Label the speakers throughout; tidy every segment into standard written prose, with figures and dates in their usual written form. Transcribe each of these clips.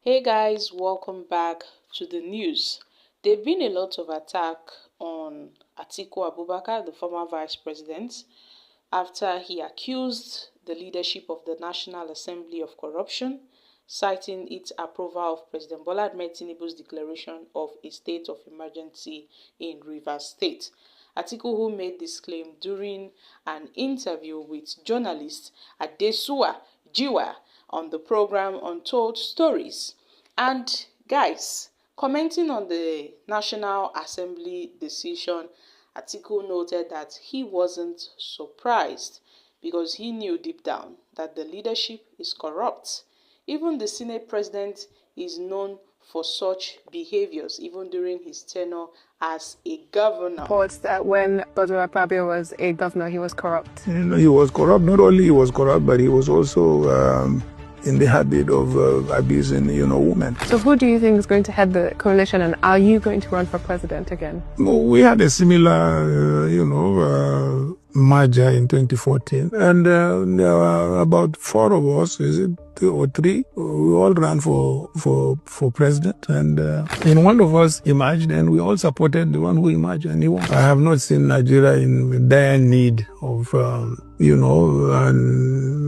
Speaker 1: Hey guys, welcome back to the news. There've been a lot of attack on Atiku Abubakar, the former vice president, after he accused the leadership of the National Assembly of corruption, citing its approval of President Bola Ahmed Tinubu's declaration of a state of emergency in Rivers State. Atiku, who made this claim during an interview with journalist Adesua Jiwa on the program Untold Stories. And guys, commenting on the National Assembly decision, Atiku noted that he wasn't surprised because he knew deep down that the leadership is corrupt. Even the Senate president is known for such behaviors, even during his tenure as a governor.
Speaker 2: Reports that when Akapbio was a governor, he was corrupt.
Speaker 3: He was corrupt. Not only he was corrupt, but he was also in the habit of abusing, women.
Speaker 2: So who do you think is going to head the coalition, and are you going to run for president again?
Speaker 3: We had a similar, merger in 2014, and there were about four of us, is it two or three? We all ran for president, and one of us emerged, and we all supported the one who emerged, and he won. I have not seen Nigeria in dire need of,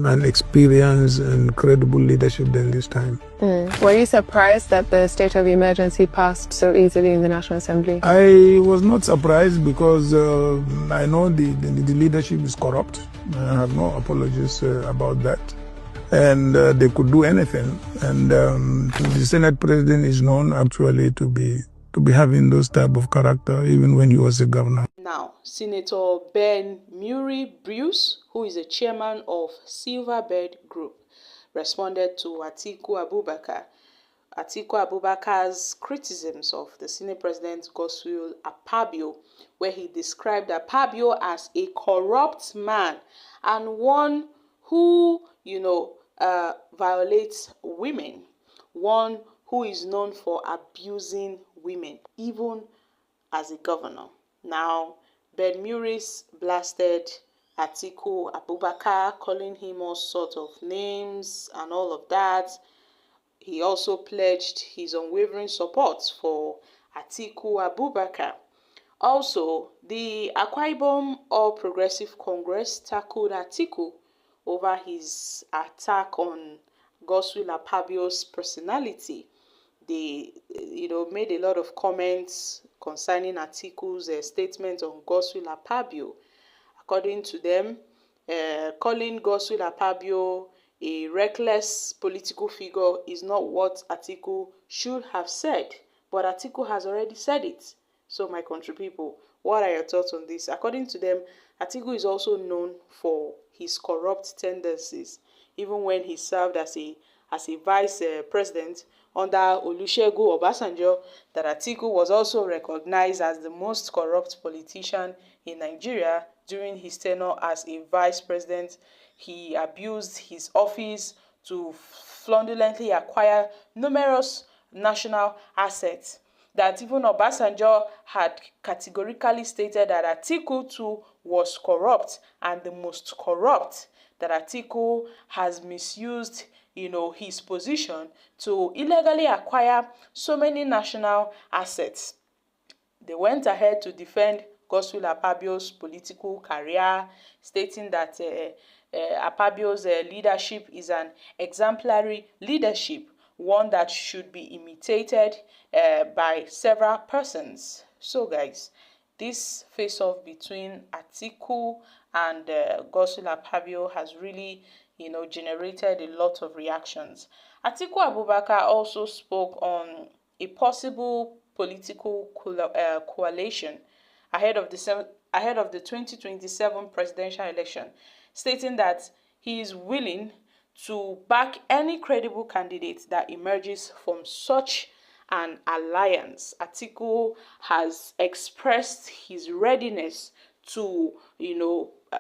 Speaker 3: an experience and credible leadership than this time.
Speaker 2: Were you surprised that the state of emergency passed so easily in the National Assembly?
Speaker 3: I was not surprised because I know the leadership is corrupt. I have no apologies about that. And they could do anything. And the Senate president is known actually to be having those type of character even when he was a governor.
Speaker 1: Now, Senator Ben Murray Bruce, who is the chairman of Silverbird Group, responded to Atiku Abubakar's criticisms of the Senate President Godswill Akpabio, where he described Akpabio as a corrupt man and one who, violates women, one who is known for abusing women, even as a governor. Now, Ben Murray's blasted Atiku Abubakar, calling him all sorts of names and all of that. He also pledged his unwavering support for Atiku Abubakar. Also, the Akwa Ibom All Progressive Congress tackled Atiku over his attack on Godswill Akpabio's personality. They, made a lot of comments concerning Atiku's statement on Godswill Akpabio. According to them, calling Godswill Akpabio a reckless political figure is not what Atiku should have said, but Atiku has already said it. So my country people, what are your thoughts on this? According to them, Atiku is also known for his corrupt tendencies, even when he served as a vice president under Olusegun Obasanjo, that Atiku was also recognized as the most corrupt politician in Nigeria during his tenure as a vice president. He abused his office to fraudulently acquire numerous national assets, that even Obasanjo had categorically stated that Atiku too was corrupt, and the most corrupt, that Atiku has misused his position to illegally acquire so many national assets. They went ahead to defend Godswill Akpabio's political career, stating that Akpabio's leadership is an exemplary leadership, one that should be imitated by several persons. So guys, this face-off between Atiku and Godswill Akpabio has really generated a lot of reactions. Atiku Abubakar also spoke on a possible political coalition ahead of the 2027 presidential election, stating that he is willing to back any credible candidate that emerges from such an alliance. Atiku has expressed his readiness to,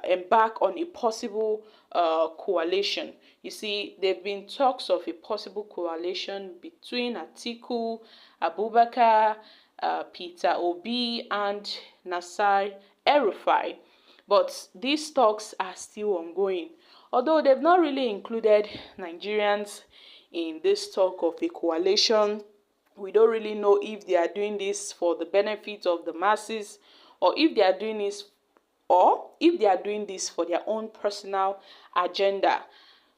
Speaker 1: embark on a possible coalition. You see, there have been talks of a possible coalition between Atiku Abubakar, Peter Obi, and Nasir El-Rufai, but these talks are still ongoing. Although they've not really included Nigerians in this talk of a coalition. We don't really know if they are doing this for the benefit of the masses, or if they are doing this for their own personal agenda.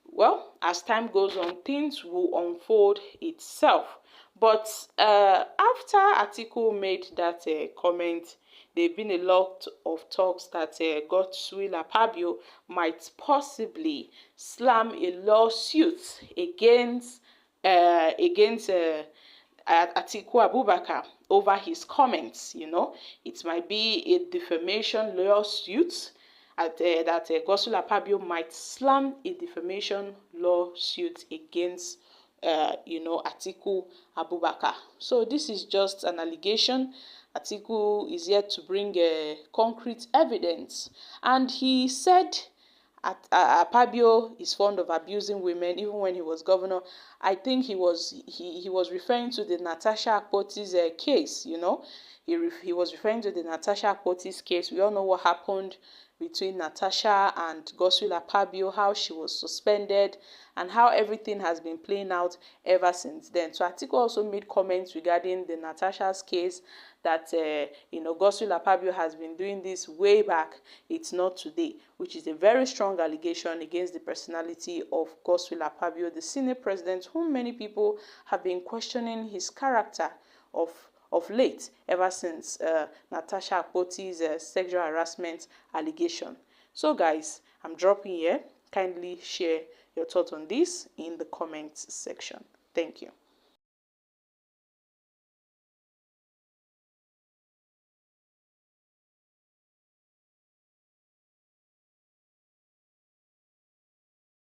Speaker 1: Well, as time goes on, things will unfold itself. But after Atiku made that comment, there have been a lot of talks that Godswill Akapbio might possibly slam a lawsuit against Atiku Abubakar over his comments. It might be a defamation lawsuit that Godswill Akapbio might slam a defamation lawsuit against Atiku Abubakar. So this is just an allegation. Atiku is yet to bring concrete evidence, and he said Akapbio is fond of abusing women. Even when he was governor, I think he was referring to the Natasha Akpoti's case. He was referring to the Natasha Akpoti's case. We all know what happened between Natasha and Godswill Akapbio, how she was suspended, and how everything has been playing out ever since then. So Atiku also made comments regarding the Natasha's case, that Godswill Akapbio has been doing this way back. It's not today, which is a very strong allegation against the personality of Godswill Akapbio, the Senate president, whom many people have been questioning his character of late, ever since Natasha Akpoti's sexual harassment allegation. So guys, I'm dropping here. Kindly share your thoughts on this in the comments section. Thank you.